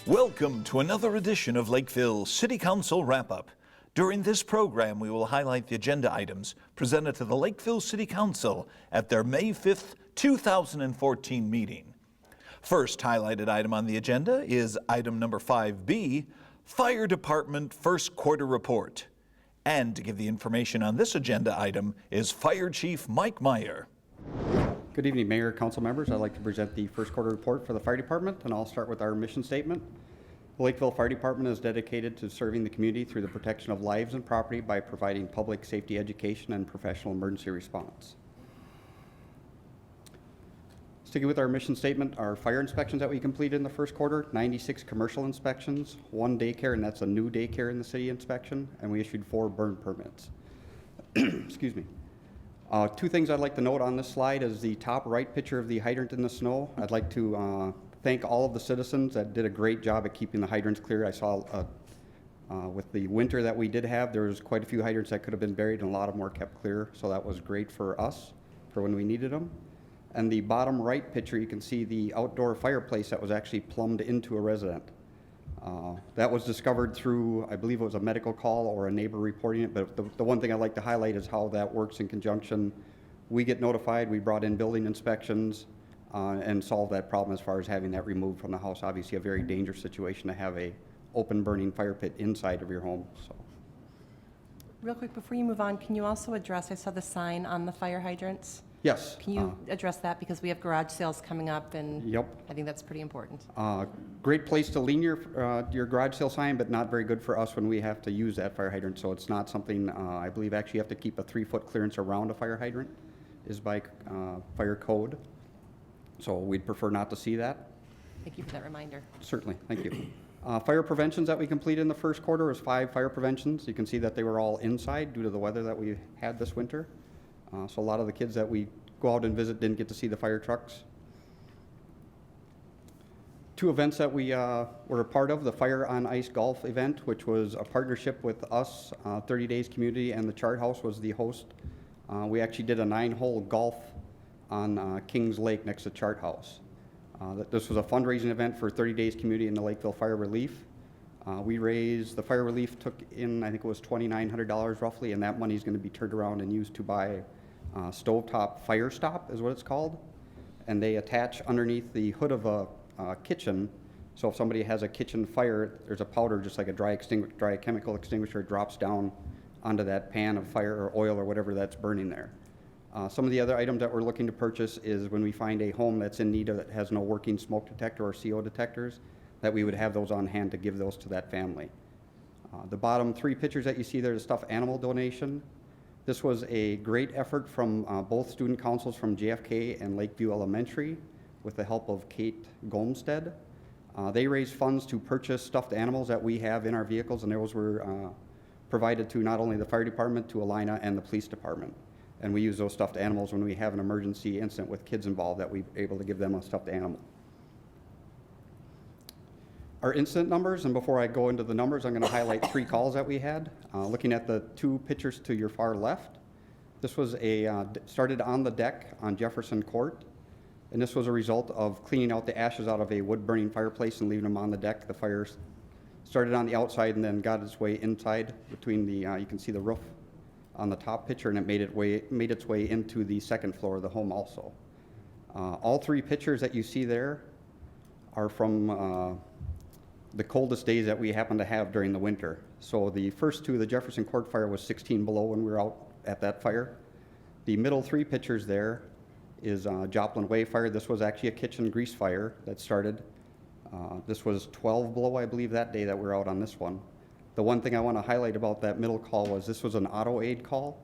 Welcome to another edition of Lakeville City Council Wrap-Up. During this program, we will highlight the agenda items presented to the Lakeville City Council at their May 5th, 2014 meeting. First highlighted item on the agenda is item number 5B, Fire Department First Quarter Report. And to give the information on this agenda item is Fire Chief Mike Meyer. Good evening, Mayor, Council members. I'd like to present the first quarter report for the Fire Department, and I'll start with our mission statement. The Lakeville Fire Department is dedicated to serving the community through the protection of lives and property by providing public safety education and professional emergency response. Sticking with our mission statement, our fire inspections that we completed in the first quarter, 96 commercial inspections, 1 daycare, and that's a new daycare in the city inspection, and we issued 4 burn permits. Excuse me. 2 things I'd like to note on this slide is the top right picture of the hydrant in the snow. I'd like to thank all of the citizens that did a great job at keeping the hydrants clear. I saw with the winter that we did have, there was quite a few hydrants that could have been buried and a lot of them were kept clear, so that was great for us for when we needed them. And the bottom right picture, you can see the outdoor fireplace that was actually plumbed into a resident. That was discovered through, I believe it was a medical call or a neighbor reporting it, but the one thing I'd like to highlight is how that works in conjunction. We get notified, we brought in building inspections and solved that problem as far as having that removed from the house. Obviously a very dangerous situation to have a open burning fire pit inside of your home. So. Real quick, before you move on, can you also address, I saw the sign on the fire hydrants. Yes. Can you address that, because we have garage sales coming up, and yep. I think that's pretty important. Great place to lean your garage sale sign, but not very good for us when we have to use that fire hydrant. So it's not something, I believe actually you have to keep a 3-foot clearance around a fire hydrant is by fire code. So we'd prefer not to see that. Thank you for that reminder. Certainly, thank you. Fire preventions that we completed in the first quarter was 5 fire preventions. You can see that they were all inside due to the weather that we had this winter. So a lot of the kids that we go out and visit didn't get to see the fire trucks. 2 events that we were a part of, the Fire on Ice Golf event, which was a partnership with us, 30 Days Community, and the Chart House was the host. We actually did a 9-hole golf on Kings Lake next to Chart House. This was a fundraising event for 30 Days Community and the Lakeville Fire Relief. The fire relief took in, I think it was $2,900 roughly, and that money is going to be turned around and used to buy stovetop fire stop is what it's called, and they attach underneath the hood of a kitchen. So if somebody has a kitchen fire, there's a powder just like a dry chemical extinguisher drops down onto that pan of fire or oil or whatever that's burning there. Some of the other items that we're looking to purchase is when we find a home that's in need of, that has no working smoke detector or CO detectors, that we would have those on hand to give those to that family. The bottom 3 pictures that you see there is a stuffed animal donation. This was a great effort from both student councils from JFK and Lakeview Elementary with the help of Kate Golmstead. They raised funds to purchase stuffed animals that we have in our vehicles, and those were provided to not only the fire department, to Alina and the police department. And we use those stuffed animals when we have an emergency incident with kids involved, that we're able to give them a stuffed animal. Our incident numbers, and before I go into the numbers, I'm going to highlight 3 calls that we had. Looking at the 2 pictures to your far left, this was started on the deck on Jefferson Court, and this was a result of cleaning out the ashes out of a wood-burning fireplace and leaving them on the deck. The fire started on the outside and then got its way inside between the, you can see the roof on the top picture, and it made its way into the 2nd floor of the home also. All 3 pictures that you see there are from the coldest days that we happen to have during the winter. So the first 2, the Jefferson Court fire was 16 below when we were out at that fire. The middle 3 pictures there is Joplin Way fire. This was actually a kitchen grease fire that started. This was 12 below, I believe, that day that we were out on this one. The one thing I want to highlight about that middle call was this was an auto aid call.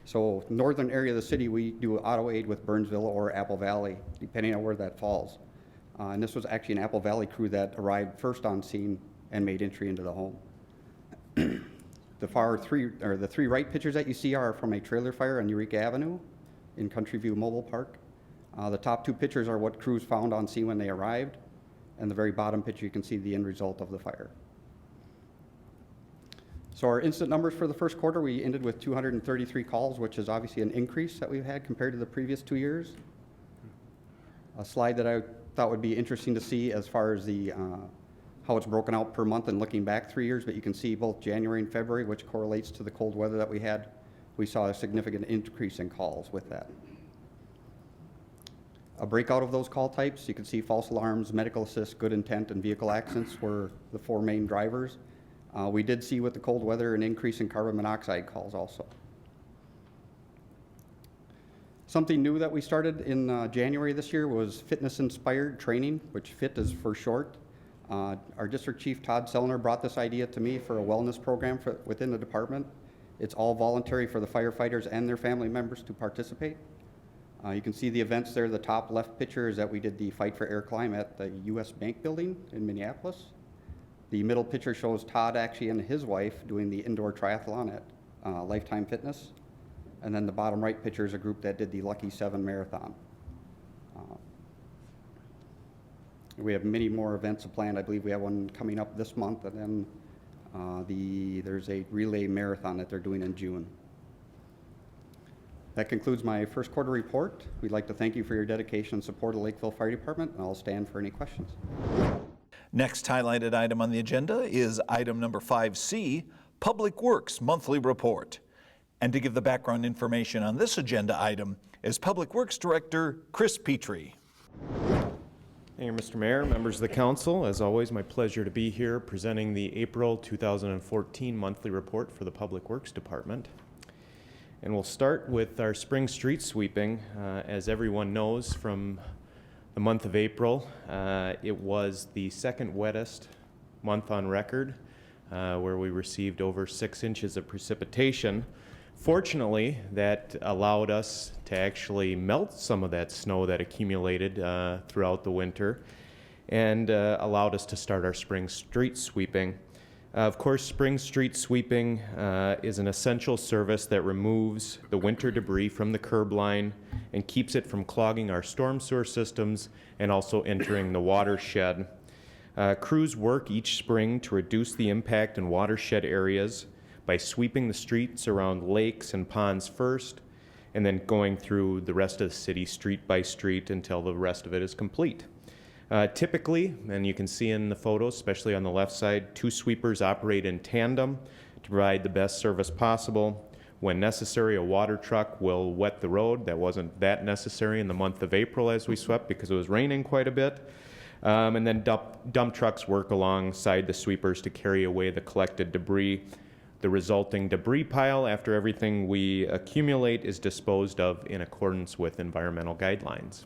So northern area of the city, we do auto aid with Burnsville or Apple Valley, depending on where that falls. And this was actually an Apple Valley crew that arrived first on scene and made entry into the home. The 3 right pictures that you see are from a trailer fire on Eureka Avenue in Country View Mobile Park. The top 2 pictures are what crews found on scene when they arrived, and the very bottom picture you can see the end result of the fire. So our incident numbers for the first quarter, we ended with 233 calls, which is obviously an increase that we've had compared to the previous 2 years. A slide that I thought would be interesting to see as far as the how it's broken out per month and looking back 3 years, but you can see both January and February, which correlates to the cold weather that we had. We saw a significant increase in calls with that. A breakout of those call types, you can see false alarms, medical assist, good intent, and vehicle accidents were the 4 main drivers. We did see with the cold weather an increase in carbon monoxide calls also. Something new that we started in January this year was fitness-inspired training, which FIT is for short. Our district chief, Todd Sellner, brought this idea to me for a wellness program within the department. It's all voluntary for the firefighters and their family members to participate. You can see the events there. The top left picture is that we did the Fight for Air Climb at the U.S. Bank building in Minneapolis. The middle picture shows Todd actually and his wife doing the indoor triathlon at Lifetime Fitness. And then the bottom right picture is a group that did the Lucky 7 Marathon. We have many more events planned. I believe we have one coming up this month, and then there's a relay marathon that they're doing in June. That concludes my first quarter report. We'd like to thank you for your dedication and support of Lakeville Fire Department, and I'll stand for any questions. Next highlighted item on the agenda is item number 5C, Public Works Monthly Report. And to give the background information on this agenda item is Public Works Director Chris Petrie. Thank you, Mr. Mayor, members of the council. As always, my pleasure to be here presenting the April 2014 monthly report for the Public Works Department. And we'll start with our spring street sweeping. As everyone knows from the month of April, it was the second wettest month on record, where we received over 6 inches of precipitation. Fortunately, that allowed us to actually melt some of that snow that accumulated throughout the winter and allowed us to start our spring street sweeping. Of course, spring street sweeping is an essential service that removes the winter debris from the curb line and keeps it from clogging our storm sewer systems and also entering the watershed. Crews work each spring to reduce the impact in watershed areas by sweeping the streets around lakes and ponds first, and then going through the rest of the city street by street until the rest of it is complete. Typically, and you can see in the photos, especially on the left side, 2 sweepers operate in tandem to provide the best service possible. When necessary, a water truck will wet the road. That wasn't that necessary in the month of April as we swept because it was raining quite a bit. And then dump trucks work alongside the sweepers to carry away the collected debris. The resulting debris pile, after everything we accumulate, is disposed of in accordance with environmental guidelines.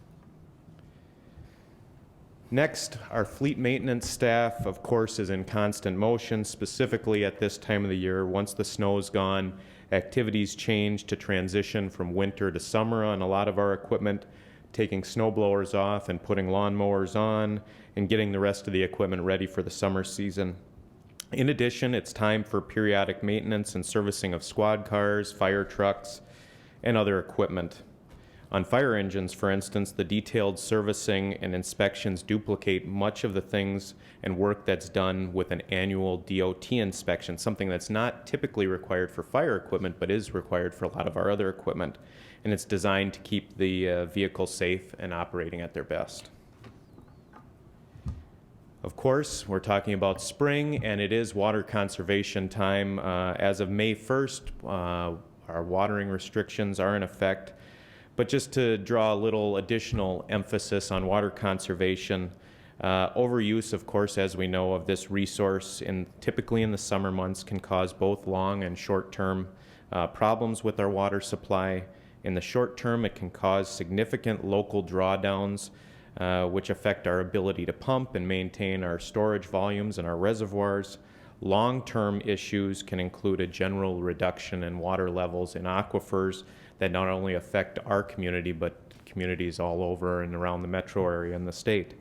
Next, our fleet maintenance staff, of course, is in constant motion, specifically at this time of the year. Once the snow is gone, activities change to transition from winter to summer on a lot of our equipment, taking snow blowers off and putting lawn mowers on and getting the rest of the equipment ready for the summer season. In addition, it's time for periodic maintenance and servicing of squad cars, fire trucks, and other equipment. On fire engines, for instance, the detailed servicing and inspections duplicate much of the things and work that's done with an annual DOT inspection, something that's not typically required for fire equipment, but is required for a lot of our other equipment. And it's designed to keep the vehicle safe and operating at their best. Of course, we're talking about spring, and it is water conservation time. As of May 1st, our watering restrictions are in effect. But just to draw a little additional emphasis on water conservation, overuse, of course, as we know, of this resource, typically in the summer months, can cause both long and short-term problems with our water supply. In the short term, it can cause significant local drawdowns, which affect our ability to pump and maintain our storage volumes in our reservoirs. Long-term issues can include a general reduction in water levels in aquifers that not only affect our community, but communities all over and around the metro area in the state.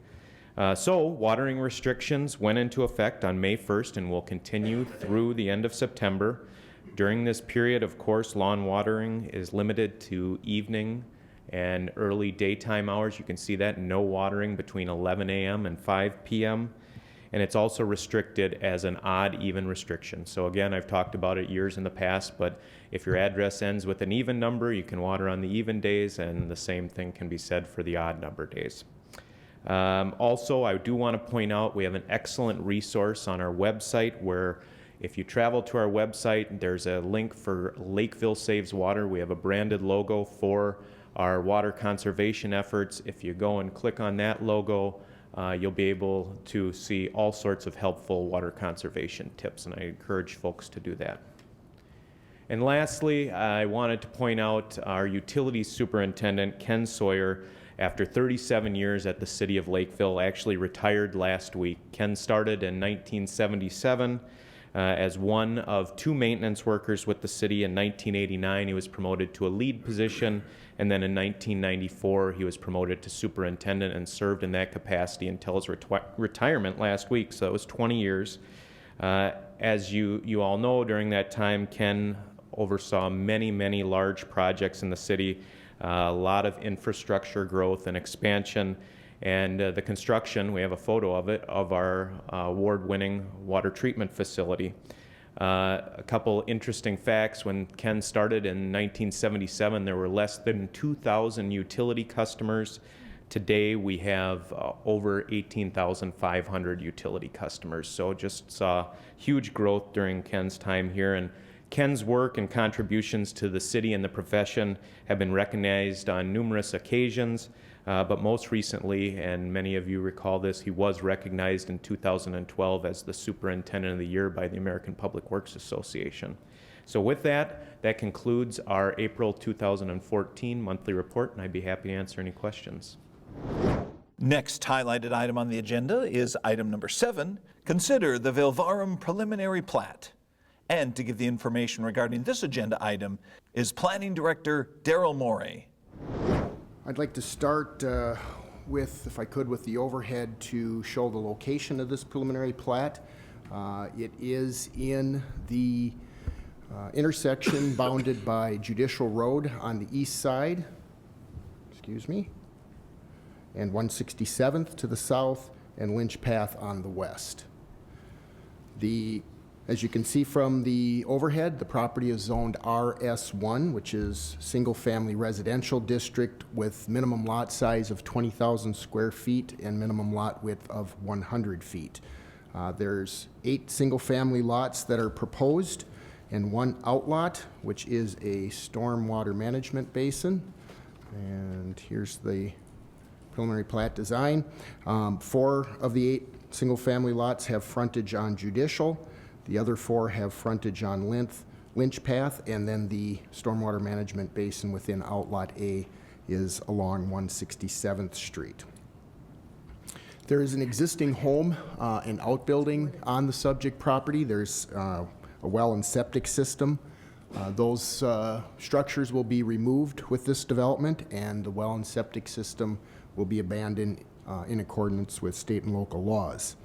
So watering restrictions went into effect on May 1st and will continue through the end of September. During this period, of course, lawn watering is limited to evening and early daytime hours. You can see that no watering between 11 a.m. and 5 p.m. And it's also restricted as an odd-even restriction. So again, I've talked about it years in the past, but if your address ends with an even number, you can water on the even days, and the same thing can be said for the odd number days. Also, I do want to point out we have an excellent resource on our website where if you travel to our website, there's a link for Lakeville Saves Water. We have a branded logo for our water conservation efforts. If you go and click on that logo, you'll be able to see all sorts of helpful water conservation tips, and I encourage folks to do that. And lastly, I wanted to point out our utilities superintendent, Ken Sawyer, after 37 years at the City of Lakeville, actually retired last week. Ken started in 1977 as one of 2 maintenance workers with the city. In 1989, he was promoted to a lead position, and then in 1994, he was promoted to superintendent and served in that capacity until his retirement last week, so it was 20 years. As you all know, during that time, Ken oversaw many large projects in the city, a lot of infrastructure growth and expansion, and the construction, we have a photo of it, of our award-winning water treatment facility. A couple interesting facts: when Ken started in 1977, there were less than 2,000 utility customers. Today we have over 18,500 utility customers, so just saw huge growth during Ken's time here. And Ken's work and contributions to the city and the profession have been recognized on numerous occasions, but most recently, and many of you recall this, he was recognized in 2012 as the Superintendent of the Year by the American Public Works Association. So with that, that concludes our April 2014 monthly report, and I'd be happy to answer any questions. Next highlighted item on the agenda is item number 7, consider the Varam preliminary plat. And to give the information regarding this agenda item is Planning Director Daryl Morey. I'd like to start with, if I could, with the overhead to show the location of this preliminary plat. It is in the intersection bounded by Judicial Road on the east side, and 167th to the south, and Lynch Path on the west. As you can see from the overhead, the property is zoned RS1, which is single-family residential district with minimum lot size of 20,000 square feet and minimum lot width of 100 feet. There's 8 single-family lots that are proposed and 1 outlot, which is a stormwater management basin. And here's the preliminary plat design. 4 of the 8 single-family lots have frontage on Judicial. The other 4 have frontage on Lynch Path, and then the stormwater management basin within Outlot A is along 167th Street. There is an existing home and outbuilding on the subject property. There's a well and septic system. Those structures will be removed with this development, and the well and septic system will be abandoned in accordance with state and local laws.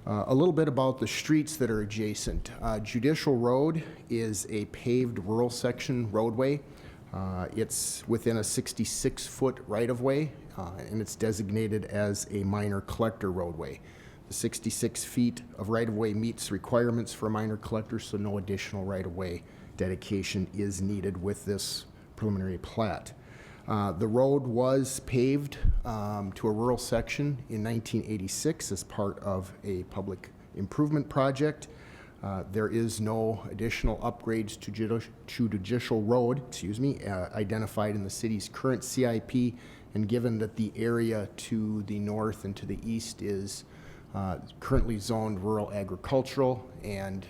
A little bit about the streets that are adjacent. Judicial Road is a paved rural section roadway. It's within a 66-foot right-of-way, and it's designated as a minor collector roadway. The 66 feet of right-of-way meets requirements for a minor collector, so no additional right-of-way dedication is needed with this preliminary plat. The road was paved to a rural section in 1986 as part of a public improvement project. There is no additional upgrades to Judicial Road, identified in the city's current CIP, and given that the area to the north and to the east is currently zoned rural agricultural and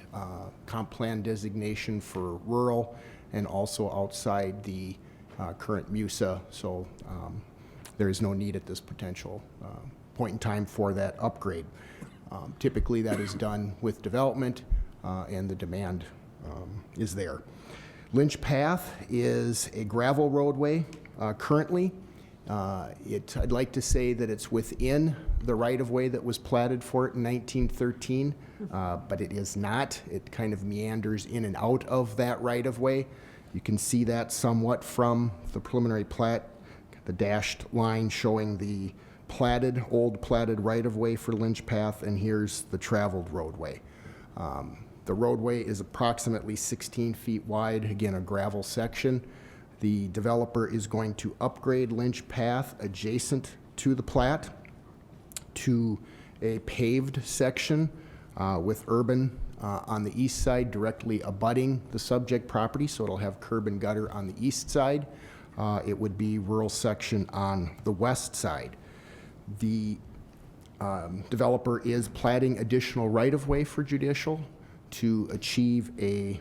comp plan designation for rural, and also outside the current MUSA, so there is no need at this potential point in time for that upgrade. Typically that is done with development and the demand is there. Lynch Path is a gravel roadway currently. I'd like to say that it's within the right-of-way that was platted for it in 1913, but it is not. It kind of meanders in and out of that right-of-way. You can see that somewhat from the preliminary plat, the dashed line showing the old platted right-of-way for Lynch Path, and here's the traveled roadway. The roadway is approximately 16 feet wide, again, a gravel section. The developer is going to upgrade Lynch Path adjacent to the plat. to a paved section with urban on the east side directly abutting the subject property, so it'll have curb and gutter on the east side. It would be rural section on the west side. The developer is platting additional right-of-way for judicial to achieve a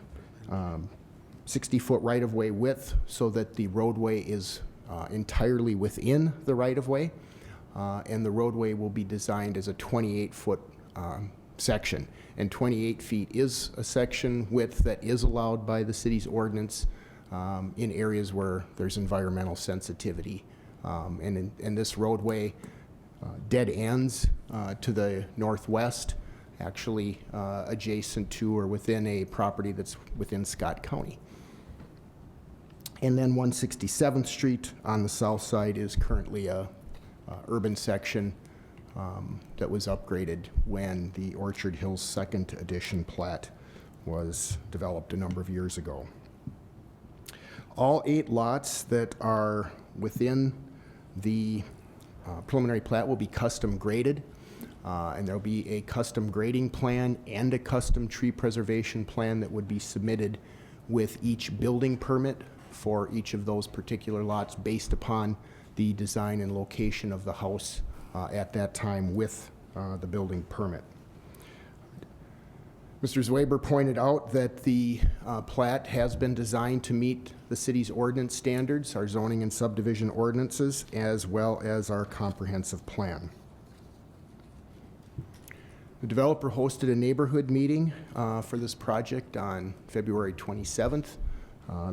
60-foot right-of-way width so that the roadway is entirely within the right-of-way, and the roadway will be designed as a 28-foot section. And 28 feet is a section width that is allowed by the city's ordinance in areas where there's environmental sensitivity. And this roadway dead ends to the northwest, actually adjacent to or within a property that's within Scott County. And then 167th Street on the south side is currently a urban section that was upgraded when the Orchard Hills Second Edition plat was developed a number of years ago. All 8 lots that are within the preliminary plat will be custom graded, and there'll be a custom grading plan and a custom tree preservation plan that would be submitted with each building permit for each of those particular lots based upon the design and location of the house at that time with the building permit. Mr. Zweber pointed out that the plat has been designed to meet the city's ordinance standards, our zoning and subdivision ordinances, as well as our comprehensive plan. The developer hosted a neighborhood meeting for this project on February 27th.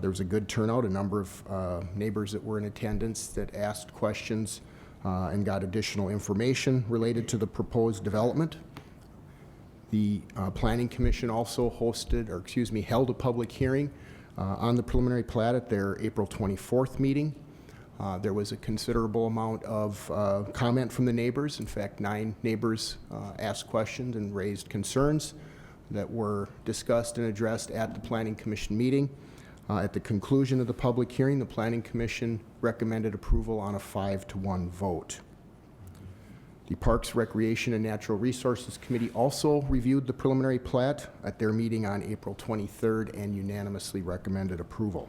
There was a good turnout, a number of neighbors that were in attendance that asked questions and got additional information related to the proposed development. The Planning Commission also held a public hearing on the preliminary plat at their April 24th meeting. There was a considerable amount of comment from the neighbors. In fact, 9 neighbors asked questions and raised concerns that were discussed and addressed at the Planning Commission meeting. At the conclusion of the public hearing, the Planning Commission recommended approval on a 5-to-1 vote. The Parks, Recreation, and Natural Resources Committee also reviewed the preliminary plat at their meeting on April 23rd and unanimously recommended approval.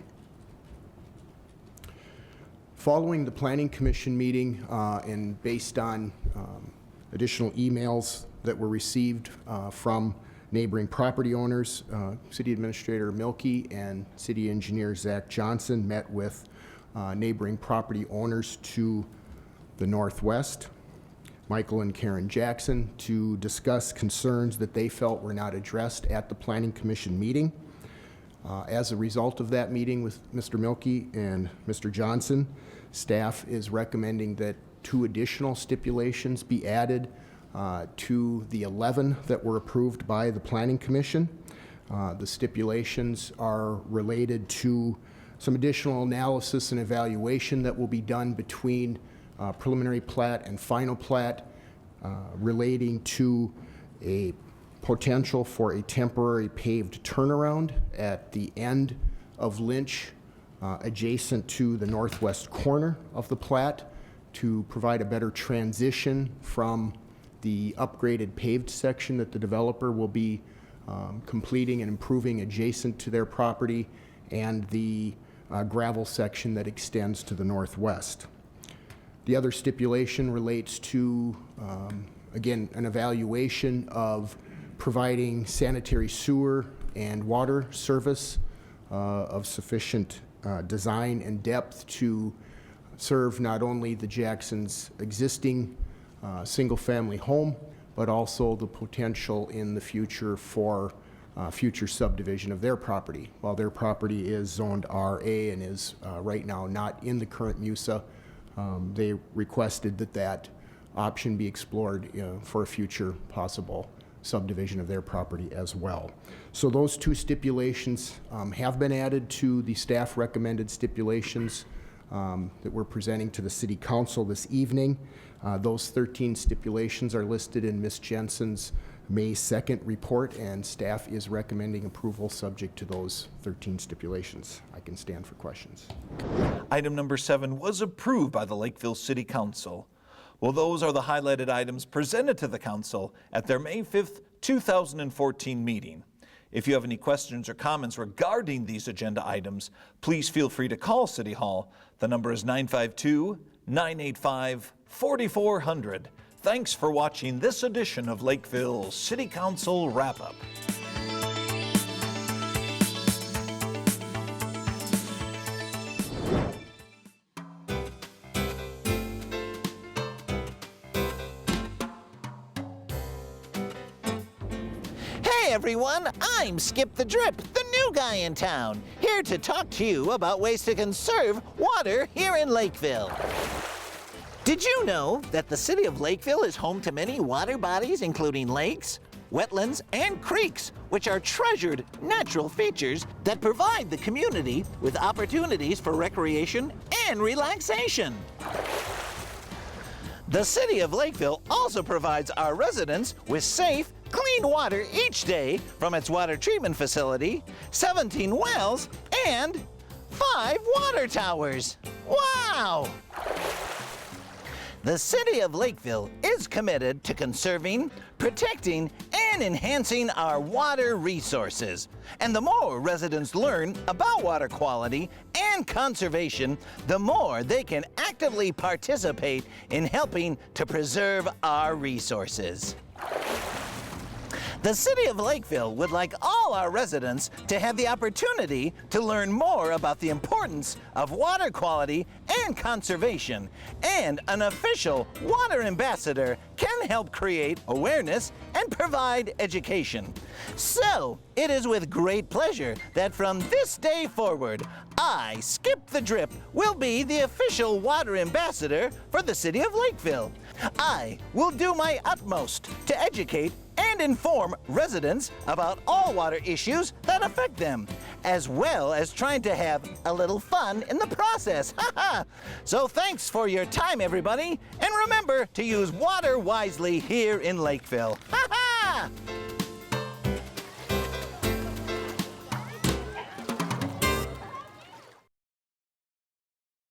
Following the Planning Commission meeting and based on additional emails that were received from neighboring property owners, City Administrator Milkey and City Engineer Zach Johnson met with neighboring property owners to the northwest, Michael and Karen Jackson, to discuss concerns that they felt were not addressed at the Planning Commission meeting. As a result of that meeting with Mr. Milkey and Mr. Johnson, staff is recommending that 2 additional stipulations be added to the 11 that were approved by the Planning Commission. The stipulations are related to some additional analysis and evaluation that will be done between preliminary plat and final plat relating to a potential for a temporary paved turnaround at the end of Lynch adjacent to the northwest corner of the plat to provide a better transition from the upgraded paved section that the developer will be completing and improving adjacent to their property and the gravel section that extends to the northwest. The other stipulation relates to, again, an evaluation of providing sanitary sewer and water service of sufficient design and depth to serve not only the Jacksons' existing single-family home, but also the potential in the future for future subdivision of their property. While their property is zoned RA and is right now not in the current MUSA, they requested that that option be explored for a future possible subdivision of their property as well. So those 2 stipulations have been added to the staff recommended stipulations that we're presenting to the City Council this evening. Those 13 stipulations are listed in Ms. Jensen's May 2nd report, and staff is recommending approval subject to those 13 stipulations. I can stand for questions. Item number 7 was approved by the Lakeville City Council. Well, those are the highlighted items presented to the council at their May 5th, 2014 meeting. If you have any questions or comments regarding these agenda items, please feel free to call City Hall. The number is 952-985-4400. Thanks for watching this edition of Lakeville City Council Wrap-Up. Hey everyone, I'm Skip the Drip, the new guy in town, here to talk to you about ways to conserve water here in Lakeville. Did you know that the city of Lakeville is home to many water bodies, including lakes, wetlands, and creeks, which are treasured natural features that provide the community with opportunities for recreation and relaxation? The city of Lakeville also provides our residents with safe, clean water each day from its water treatment facility, 17 wells, and 5 water towers. Wow! The city of Lakeville is committed to conserving, protecting, and enhancing our water resources. And the more residents learn about water quality and conservation, the more they can actively participate in helping to preserve our resources. The city of Lakeville would like all our residents to have the opportunity to learn more about the importance of water quality and conservation, and an official water ambassador can help create awareness and provide education. So, it is with great pleasure that from this day forward, I, Skip the Drip, will be the official water ambassador for the city of Lakeville. I will do my utmost to educate and inform residents about all water issues that affect them, as well as trying to have a little fun in the process. So thanks for your time, everybody, and remember to use water wisely here in Lakeville.